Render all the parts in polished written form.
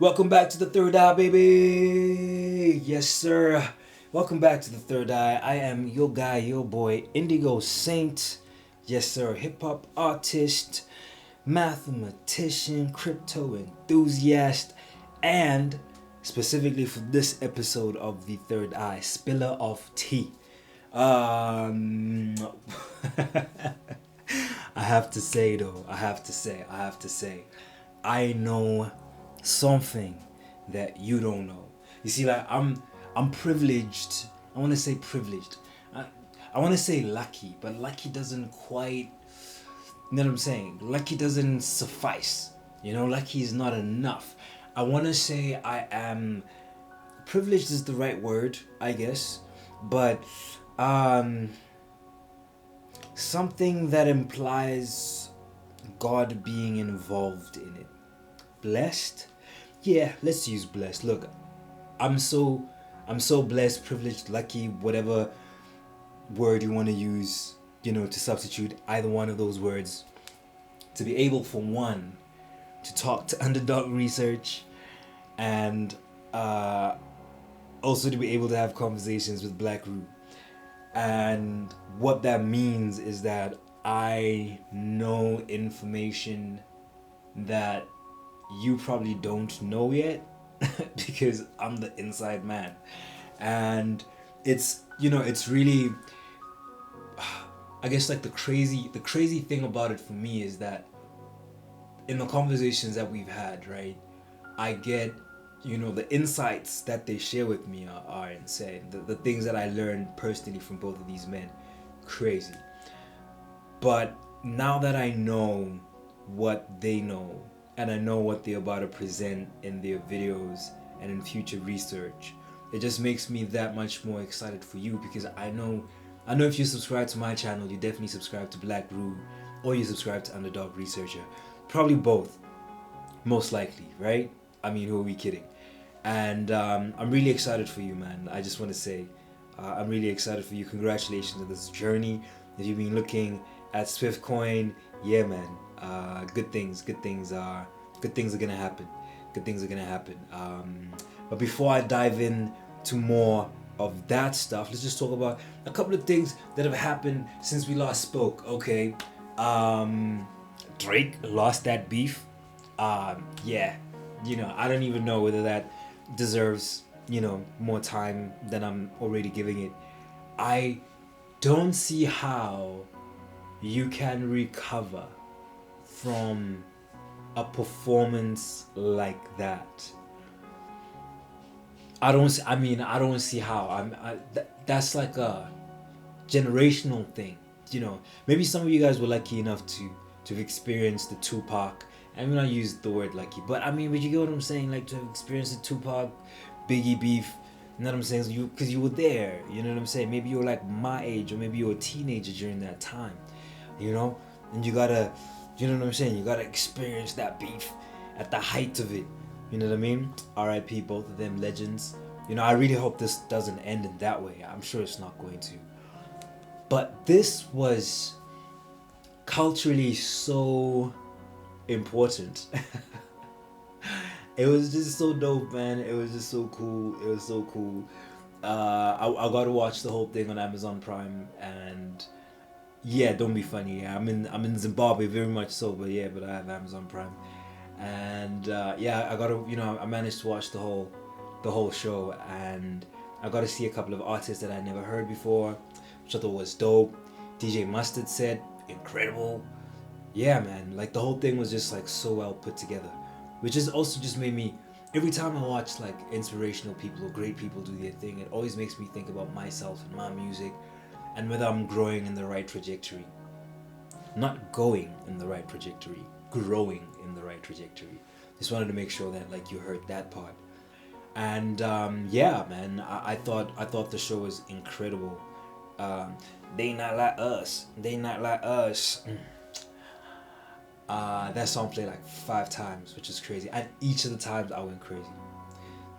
Welcome back to the third eye, baby. Yes, sir. Welcome back to the third eye. I am your guy, your boy, Indigo Saint. Yes, sir. Hip hop artist, mathematician, crypto enthusiast, and specifically for this episode of the third eye, spiller of tea. Um, I have to say though, I have to say, I know something that you don't know. You see, like I'm privileged. I want to say privileged. I want to say lucky, but lucky doesn't quite. You know what I'm saying? Lucky doesn't suffice. Lucky is not enough. I want to say I am privileged is the right word, I guess, but something that implies God being involved in it. Blessed? Yeah, let's use blessed. Look, I'm so blessed, privileged, lucky, whatever word you want to use, to substitute either one of those words, to be able, for one, to talk to Underdog Research, and also to be able to have conversations with Black Roo. And what that means is that I know information that you probably don't know yet because I'm the inside man. And it's really, I guess, like the crazy thing about it for me is that in the conversations that we've had, right, I get the insights that they share with me are insane. The things that I learned personally from both of these men, crazy. But now that I know what they know, and I know what they're about to present in their videos and in future research, it just makes me that much more excited for you, because I know if you subscribe to my channel, you definitely subscribe to Black Roo, or you subscribe to Underdog Researcher. Probably both, most likely, right? I mean, who are we kidding? And I'm really excited for you, man. I just want to say, I'm really excited for you. Congratulations on this journey. If you've been looking at Swift Coin, yeah, man. Good things are gonna happen. Good things are gonna happen. But before I dive in to more of that stuff, let's just talk about a couple of things that have happened since we last spoke. Okay, Drake lost that beef. Yeah, I don't even know whether that deserves more time than I'm already giving it. I don't see how you can recover from a performance like that. I don't see how. That's like a generational thing. Maybe some of you guys were lucky enough to have experienced the Tupac. I mean, I use the word lucky, but but you get what I'm saying. Like, to have experienced the Tupac, Biggie beef. You know what I'm saying? So because you were there. You know what I'm saying? Maybe you were like my age, or maybe you were a teenager during that time. And you gotta, you know what I'm saying? You gotta experience that beef at the height of it. You know what I mean? R.I.P. both of them legends. I really hope this doesn't end in that way. I'm sure it's not going to. But this was culturally so important. It was just so dope, man. It was just so cool. It was so cool. I got to watch the whole thing on Amazon Prime, and yeah, don't be funny. I'm in Zimbabwe, very much so, but I have Amazon Prime, and I got to I managed to watch the whole show, and I got to see a couple of artists that I never heard before, which I thought was dope. DJ Mustard said incredible. Yeah, man, like the whole thing was just like so well put together, which is also just made me, every time I watch like inspirational people or great people do their thing, it always makes me think about myself and my music, and whether I'm growing in the right trajectory. Not going in the right trajectory, growing in the right trajectory. Just wanted to make sure that like you heard that part. And yeah, man, I thought the show was incredible. They not like us. They not like us. That song played like 5 times, which is crazy. And each of the times I went crazy.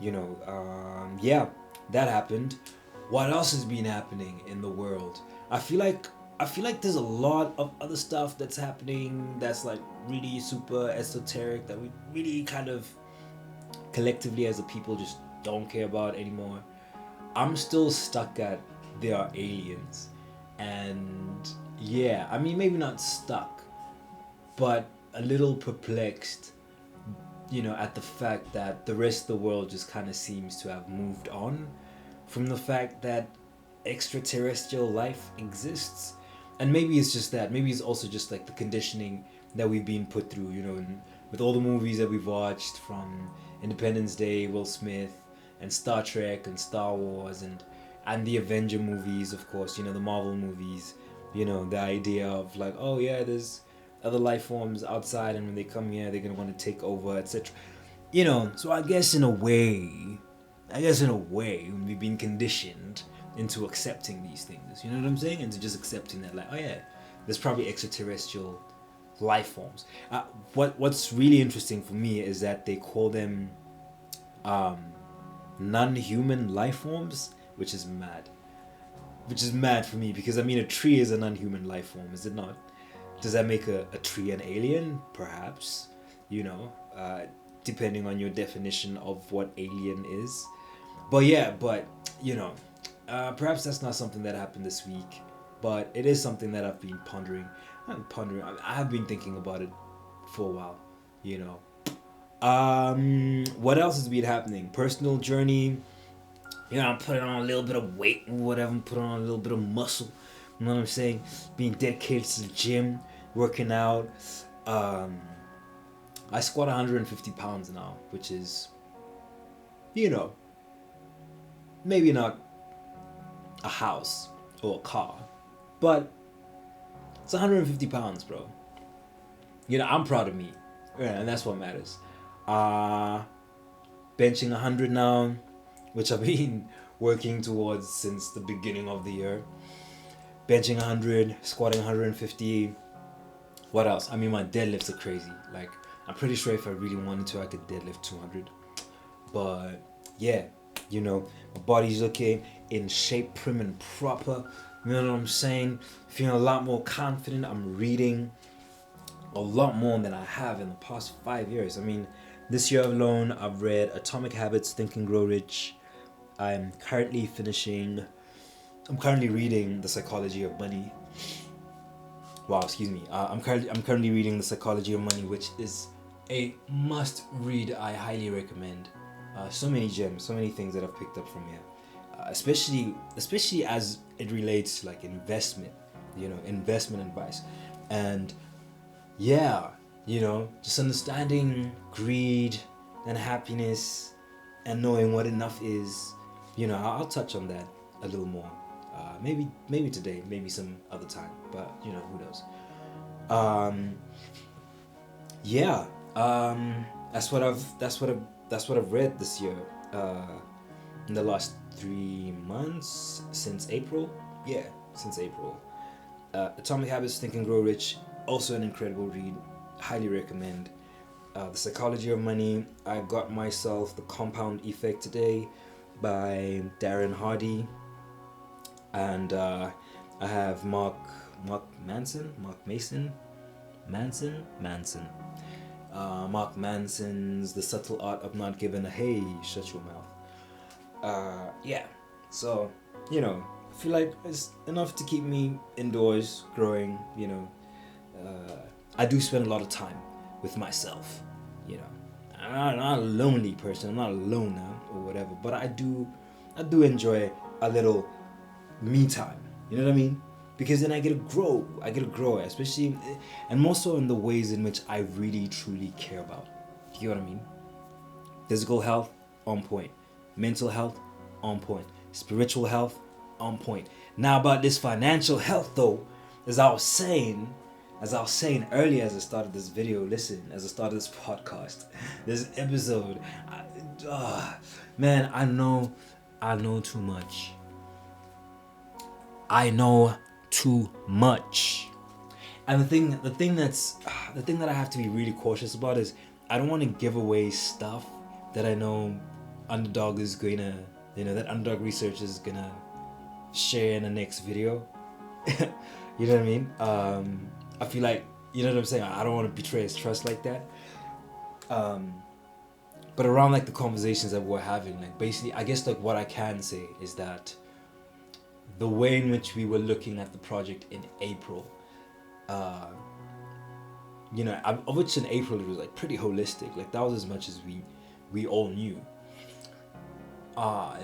Yeah, that happened. What else has been happening in the world? I feel like there's a lot of other stuff that's happening that's like really super esoteric that we really kind of collectively as a people just don't care about anymore. I'm still stuck at there are aliens. And yeah, I mean, maybe not stuck, but a little perplexed, at the fact that the rest of the world just kind of seems to have moved on from the fact that extraterrestrial life exists. And maybe it's just that. Maybe it's also just like the conditioning that we've been put through, and with all the movies that we've watched from Independence Day, Will Smith, and Star Trek and Star Wars and the Avenger movies, of course, the Marvel movies, the idea of like, oh yeah, there's other life forms outside, and when they come here, they're gonna want to take over, etc. So I guess in a way, we've been conditioned into accepting these things. You know what I'm saying? And to just accepting that, like, oh yeah, there's probably extraterrestrial life forms. What's really interesting for me is that they call them non-human life forms, which is mad. Which is mad for me, because I mean, a tree is a non-human life form, is it not? Does that make a tree an alien? Perhaps, depending on your definition of what alien is. But yeah, perhaps that's not something that happened this week, but it is something that I've been pondering. I have been thinking about it for a while, What else has been happening? Personal journey. I'm putting on a little bit of weight or whatever. I'm putting on a little bit of muscle. You know what I'm saying? Being dedicated to the gym, working out. I squat 150 pounds now, which is, maybe not a house or a car, but it's 150 pounds, bro. I'm proud of me, and that's what matters. Benching 100 now, which I've been working towards since the beginning of the year. Benching 100, squatting 150. What else? I mean, my deadlifts are crazy. Like, I'm pretty sure if I really wanted to, I could deadlift 200. But yeah, my body's looking in shape, prim and proper. You know what I'm saying? Feeling a lot more confident. I'm reading a lot more than I have in the past 5 years. I mean, this year alone, I've read Atomic Habits, Think and Grow Rich. I'm currently reading The Psychology of Money. Wow, excuse me. I'm currently reading The Psychology of Money, which is a must read. I highly recommend. So many gems, so many things that I've picked up from here. Especially as it relates to like investment, investment advice. And yeah, just understanding greed and happiness and knowing what enough is. I'll touch on that a little more. Maybe today, maybe some other time, but who knows. That's what I've read this year. In the last 3 months, since April. Yeah, since April. Atomic Habits, Think and Grow Rich, also an incredible read. Highly recommend. The Psychology of Money. I got myself The Compound Effect today by Darren Hardy. And I have Mark Manson's The Subtle Art of Not Giving a Hey, Shut Your Mouth. So, I feel like it's enough to keep me indoors, growing, I do spend a lot of time with myself, I'm not a lonely person, I'm not alone now, or whatever, but I do enjoy a little me time, you know what I mean? Because then I get to grow, especially, and more so in the ways in which I really truly care about. You know what I mean? Physical health, on point. Mental health, on point. Spiritual health, on point. Now about this financial health though, as I was saying earlier as I started this video, as I started this podcast, this episode, man, I know too much. I know too much. And the thing that I have to be really cautious about is I don't want to give away stuff that I know Underdog is gonna, that Underdog Research is gonna share in the next video. You know what I mean? I feel like, you know what I'm saying? I don't want to betray his trust like that. but around like the conversations that we're having, like basically, I guess like what I can say is that the way in which we were looking at the project in April, of which in April it was like pretty holistic, like that was as much as we all knew.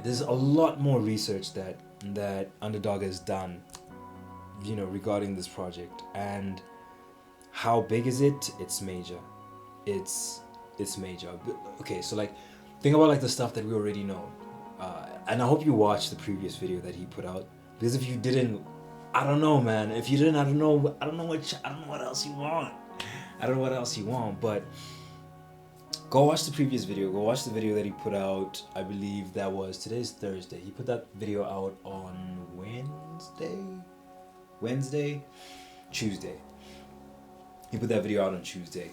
There's a lot more research that Underdog has done, regarding this project. And how big is it? It's major. It's major. Okay, so like think about like the stuff that we already know, and I hope you watched the previous video that he put out, because if you didn't, I don't know, man. If you didn't, I don't know what else you want. I don't know what else you want, but go watch the previous video. Go watch the video that he put out. I believe that was, today's Thursday. He put that video out on Tuesday. He put that video out on Tuesday.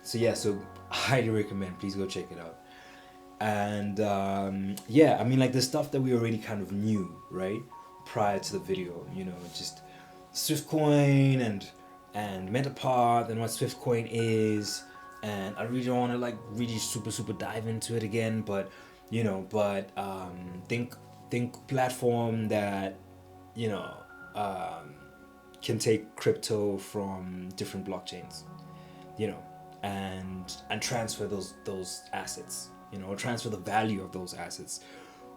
So I highly recommend. Please go check it out. And I mean, like the stuff that we already kind of knew, right, prior to the video. Just Swiftcoin and MetaPath and what Swiftcoin is. And I really don't want to like really super dive into it again, but think platform that can take crypto from different blockchains, and transfer those assets, or transfer the value of those assets,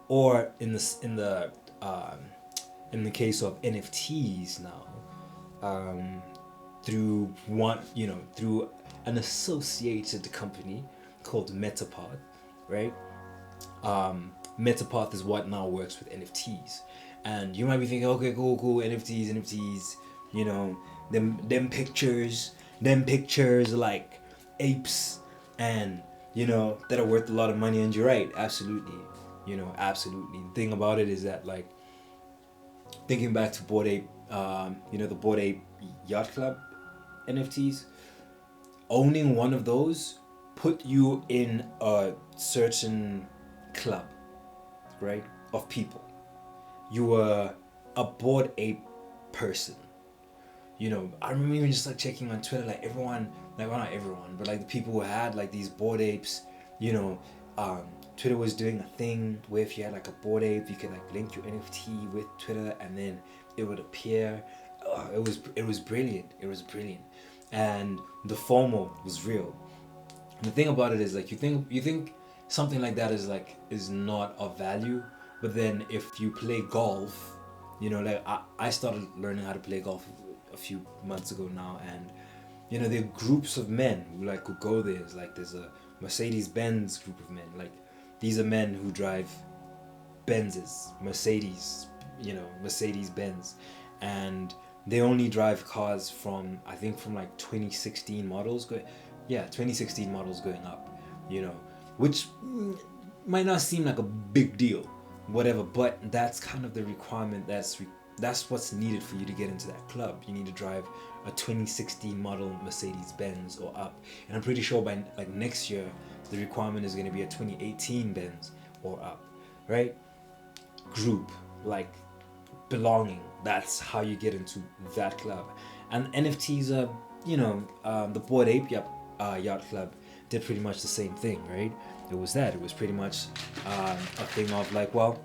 or in the case of NFTs now, through an associated company called MetaPath, right? MetaPath is what now works with NFTs. And you might be thinking, okay, cool, NFTs, them pictures like apes and, that are worth a lot of money. And you're right, absolutely. Absolutely. The thing about it is that, like, thinking back to Bored Ape, the Bored Ape Yacht Club NFTs, owning one of those put you in a certain club, right, of people. You were a Bored Ape person. I remember even just like checking on Twitter, like everyone, like, well, not everyone, but like the people who had like these Bored Apes, Twitter was doing a thing where if you had like a Bored Ape, you could like link your NFT with Twitter and then it would appear. It was brilliant. And the FOMO was real. And the thing about it is, like, you think something like that is not of value, but then if you play golf, like I started learning how to play golf a few months ago now, and there are groups of men who go there. It's like there's a Mercedes-Benz group of men. Like, these are men who drive Benzes, Mercedes-Benz, and they only drive cars from like 2016 models 2016 models going up, which might not seem like a big deal, whatever, but that's kind of the requirement. That's what's needed for you to get into that club. You need to drive a 2016 model Mercedes-Benz or up, and I'm pretty sure by like next year the requirement is going to be a 2018 Benz or up, right? Group, like, belonging. That's how you get into that club. And NFTs the Bored Ape Yacht Club did pretty much the same thing, right? It was pretty much a thing of like, well,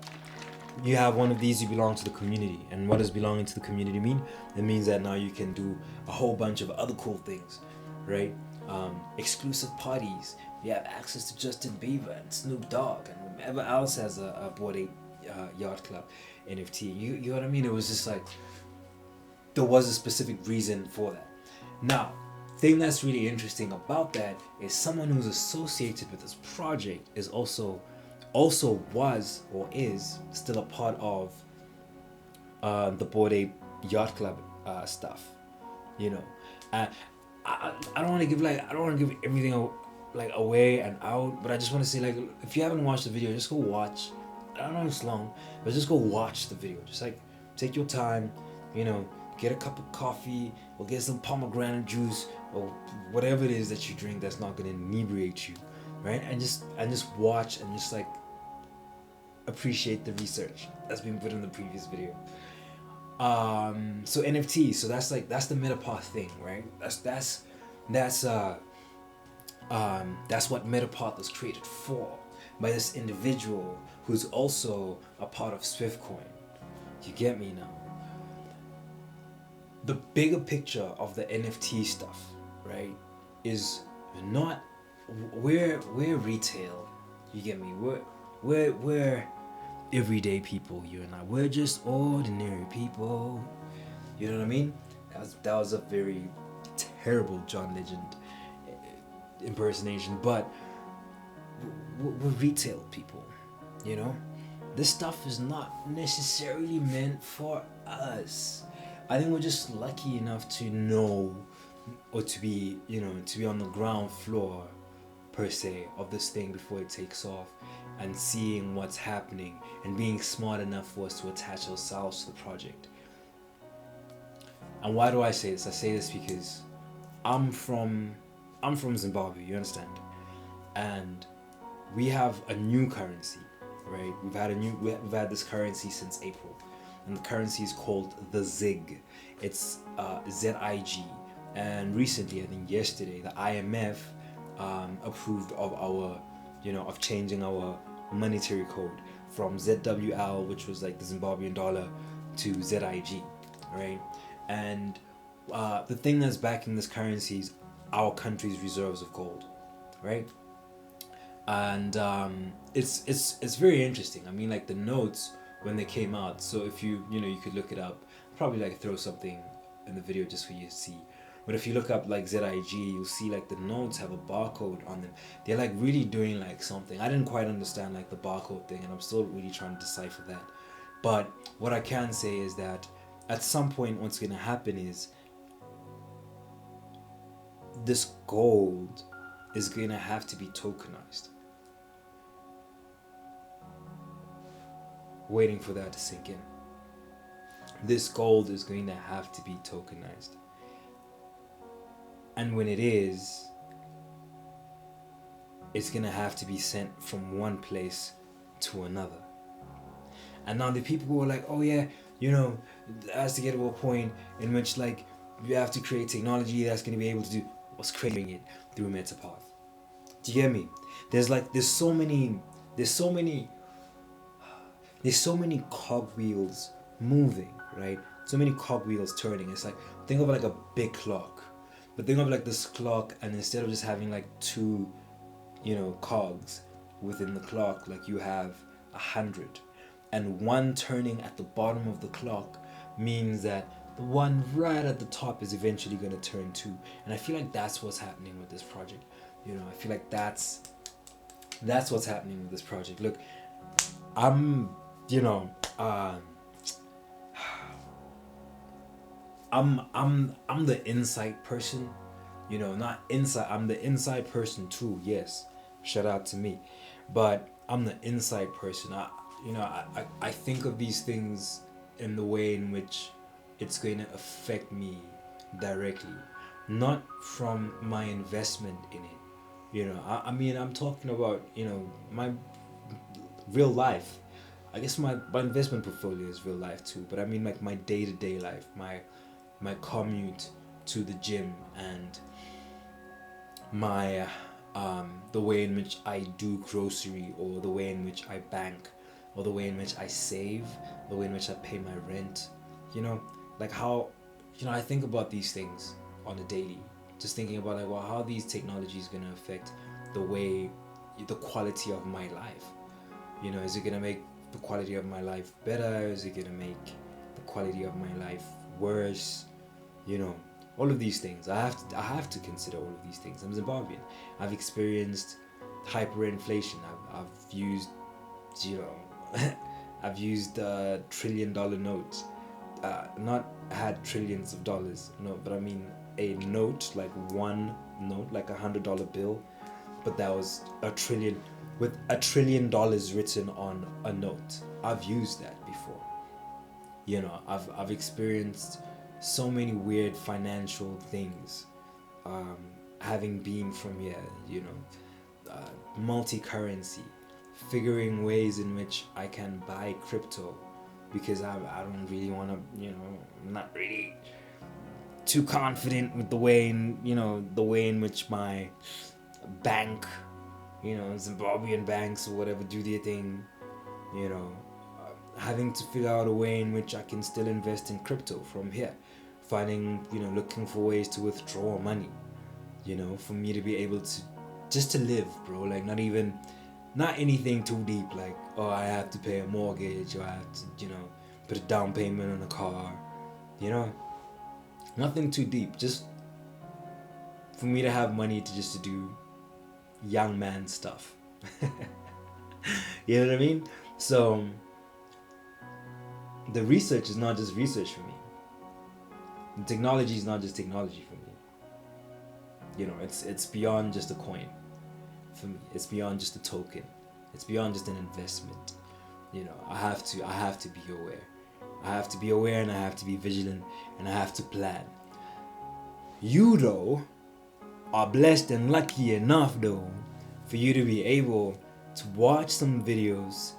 you have one of these, you belong to the community. And what does belonging to the community mean? It means that now you can do a whole bunch of other cool things, right? Exclusive parties. You have access to Justin Bieber and Snoop Dogg and whoever else has a Bored Ape Yacht Club NFT. You know what I mean? It was just like, there was a specific reason for that. Now, thing that's really interesting about that is someone who's associated with this project is also was or is still a part of the Bored Ape Yacht Club stuff. I don't want to give everything like away and out, but I just want to say, like, if you haven't watched the video, just go watch. I don't know if it's long, but just go watch the video. Just like take your time, get a cup of coffee or get some pomegranate juice or whatever it is that you drink that's not going to inebriate you, right? And just watch and just like appreciate the research that's been put in the previous video. So NFT, so that's the MetaPath thing, right? That's That's what MetaPath was created for, by this individual who's also a part of Swiftcoin. You get me now? The bigger picture of the NFT stuff, right, is not, we're retail. You get me? We're everyday people. You and I, we're just ordinary people. You know what I mean? That was a very terrible John Legend impersonation, but we're retail people. You know, this stuff is not necessarily meant for us. I think we're just lucky enough to know, or to be, to be on the ground floor per se of this thing before it takes off, and seeing what's happening and being smart enough for us to attach ourselves to the project. And why do I say this? I say this because I'm from Zimbabwe, you understand? And we have a new currency, right? We've had this currency since April, and the currency is called the ZIG. It's ZIG. And recently, I think yesterday, the IMF approved of our, of changing our monetary code from ZWL, which was like the Zimbabwean dollar, to ZIG, right? And the thing that's backing this currency is our country's reserves of gold, right? And it's very interesting. I mean, like the notes when they came out. So if you could look it up. I'll probably like throw something in the video just for you to see. But if you look up like ZIG, you'll see like the notes have a barcode on them. They're like really doing like something. I didn't quite understand like the barcode thing, and I'm still really trying to decipher that. But what I can say is that at some point, what's going to happen is this gold is going to have to be tokenized. Waiting for that to sink in. This gold is going to have to be tokenized. And when it is, it's going to have to be sent from one place to another. And now the people who are like, oh yeah, it has to get to a point in which like you have to create technology that's going to be able to do what's creating it through MetaPath. Do you get me? There's so many cogwheels moving, right? So many cogwheels turning. It's like, think of like a big clock, but think of like this clock, and instead of just having like two, cogs within the clock, like you have 100, and one turning at the bottom of the clock means that the one right at the top is eventually going to turn too. And I feel like that's what's happening with this project. I feel like that's what's happening with this project. Look, I'm the inside person, not inside. I'm the inside person too. Yes, shout out to me, but I'm the inside person. I think of these things in the way in which it's going to affect me directly, not from my investment in it. I mean, I'm talking about, my real life. I guess my investment portfolio is real life too, but I mean like my day-to-day life, my commute to the gym, and my the way in which I do grocery, or the way in which I bank, or the way in which I save, the way in which I pay my rent. Like how, I think about these things on a daily, just thinking about like, well, how these technologies going to affect the quality of my life. Is it going to make the quality of my life better? Is it going to make the quality of my life worse? All of these things. I have to consider all of these things. I'm Zimbabwean. I've experienced hyperinflation. I've used, I've used $1 trillion notes. Not had trillions of dollars, no, but I mean a note, like one note, like $100 bill, but that was $1 trillion, with $1 trillion written on a note. I've used that before. I've experienced so many weird financial things, having been from here, multi-currency, figuring ways in which I can buy crypto, because I don't really want to, I'm not really too confident with the way in which my bank, Zimbabwean banks or whatever do their thing, having to figure out a way in which I can still invest in crypto from here, finding, looking for ways to withdraw money, for me to be able to just to live, bro. Like not anything too deep, like, oh, I have to pay a mortgage, or I have to, put a down payment on a car, nothing too deep, just for me to have money to do young man stuff. You know what I mean? So the research is not just research for me. The technology is not just technology for me. It's beyond just a coin for me. It's beyond just a token. It's beyond just an investment. I have to be aware. I have to be aware, and I have to be vigilant, and I have to plan. You though are blessed and lucky enough though for you to be able to watch some videos,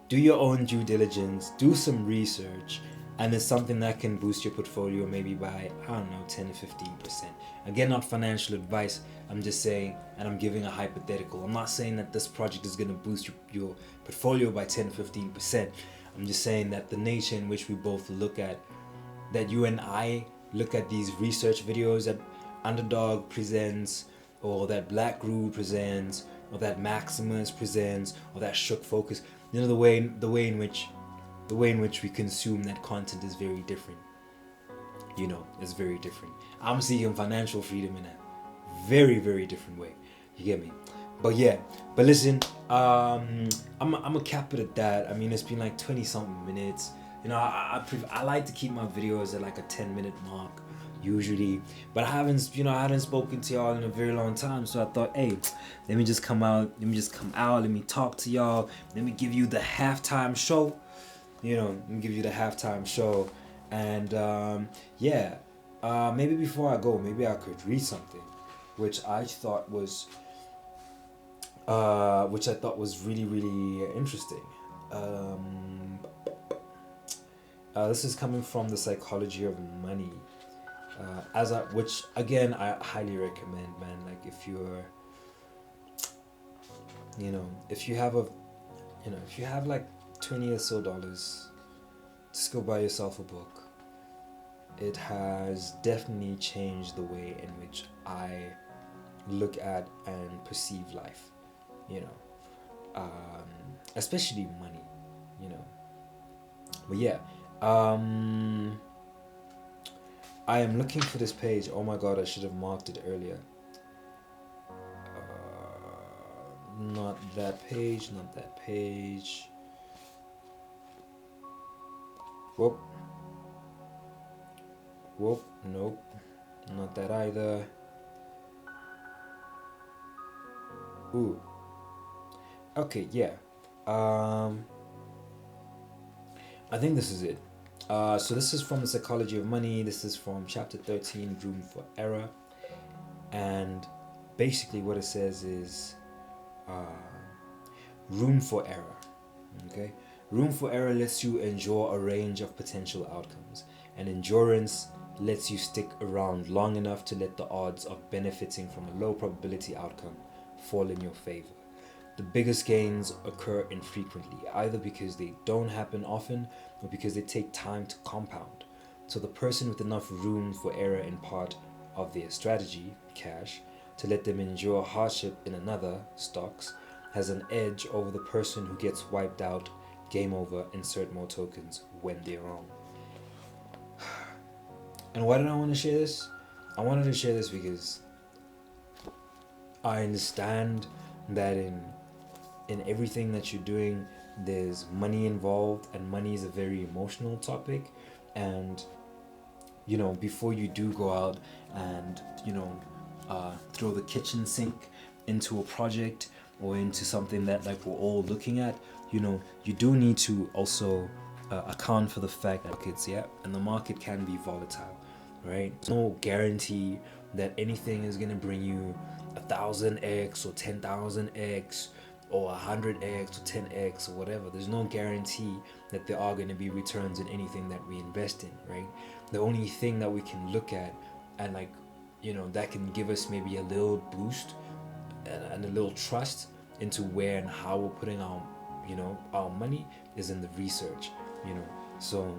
do your own due diligence, do some research, and it's something that can boost your portfolio maybe by, 10 to 15%. Again, not financial advice. I'm just saying, and I'm giving a hypothetical. I'm not saying that this project is going to boost your portfolio by 10 to 15%. I'm just saying that the nature in which we both look at, that you and I look at these research videos that Underdog presents, or that Black Guru presents, or that Maximus presents, or that Shook Focus, the way in which we consume that content is very different. It's very different. I'm seeking financial freedom in a very, very different way. You get me? But listen, I'm a cap it at that. I mean, it's been like 20 something minutes. I like to keep my videos at like a 10-minute mark usually, but I hadn't spoken to y'all in a very long time, so I thought, hey, let me come out, let me talk to y'all, let me give you the halftime show, and maybe before I go, maybe I could read something which I thought was really, really interesting. This is coming from The Psychology of Money, which again I highly recommend, man. Like if you have like $20 or so, just go buy yourself a book. It has definitely changed the way in which I look at and perceive life, especially money, But I am looking for this page. Oh my god, I should have marked it earlier. Not that page. Whoop, nope, not that either. Ooh. Okay, yeah. I think this is it. So this is from The Psychology of Money. This is from chapter 13, Room for Error. And basically what it says is room for error. Okay? Room for error lets you endure a range of potential outcomes. And endurance lets you stick around long enough to let the odds of benefiting from a low probability outcome fall in your favor. The biggest gains occur infrequently, either because they don't happen often or because they take time to compound. So the person with enough room for error in part of their strategy, cash, to let them endure hardship in another, stocks, has an edge over the person who gets wiped out, game over, insert more tokens when they're wrong. And why did I want to share this? I wanted to share this because I understand that in everything that you're doing, there's money involved, and money is a very emotional topic. And before you do go out and throw the kitchen sink into a project or into something that like we're all looking at, you do need to also account for the fact that the market can be volatile, right? There's no guarantee that anything is going to bring you 1,000x or 10,000x or 100x or 10x or whatever. There's no guarantee that there are going to be returns in anything that we invest in, right? The only thing that we can look at and like that can give us maybe a little boost and a little trust into where and how we're putting our money is in the research. So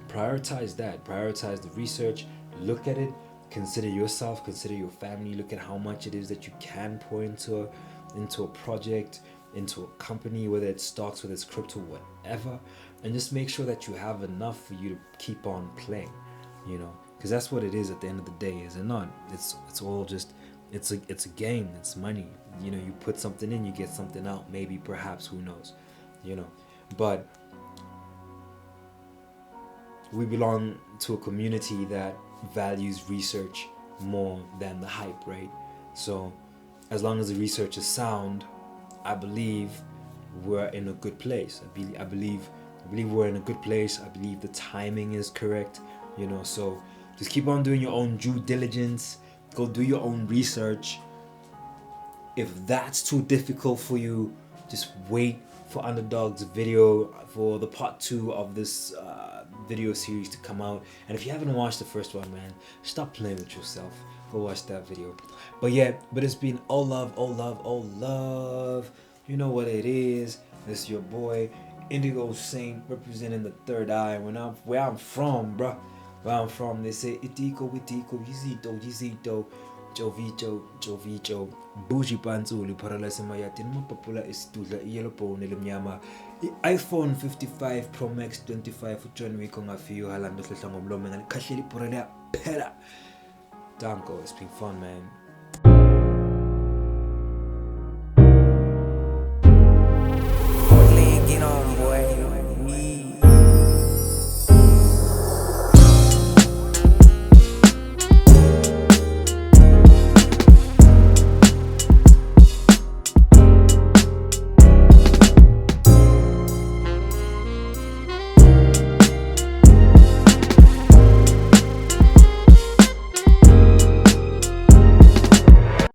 prioritize the research, look at it, consider yourself, consider your family, look at how much it is that you can pour into a project, into a company, whether it's stocks, whether it's crypto, whatever, and just make sure that you have enough for you to keep on playing, because that's what it is at the end of the day, is it not? It's all just, it's a game, it's money. You put something in, you get something out, maybe, perhaps, who knows, but we belong to a community that values research more than the hype, right? So as long as the research is sound, I believe we're in a good place. I believe we're in a good place. I believe the timing is correct, so just keep on doing your own due diligence, go do your own research. If that's too difficult for you, just wait for Underdog's video, for the part 2 of this video series to come out. And if you haven't watched the first one, man, stop playing with yourself, go watch that video. But it's been all love. You know what it is. This your boy Indigo Saint, representing the third eye. Where I'm from, bruh. Where I'm from, they say itiko, yizito, Jovicho, Buji Panzuli, Paralasemayati, Mapapula Istula, Yellow Pone, Limyama, iPhone 55 Pro Max 25 for John Wikong, a few Halando Loming and Kashili Purana Pera. Danko, it's been fun, man.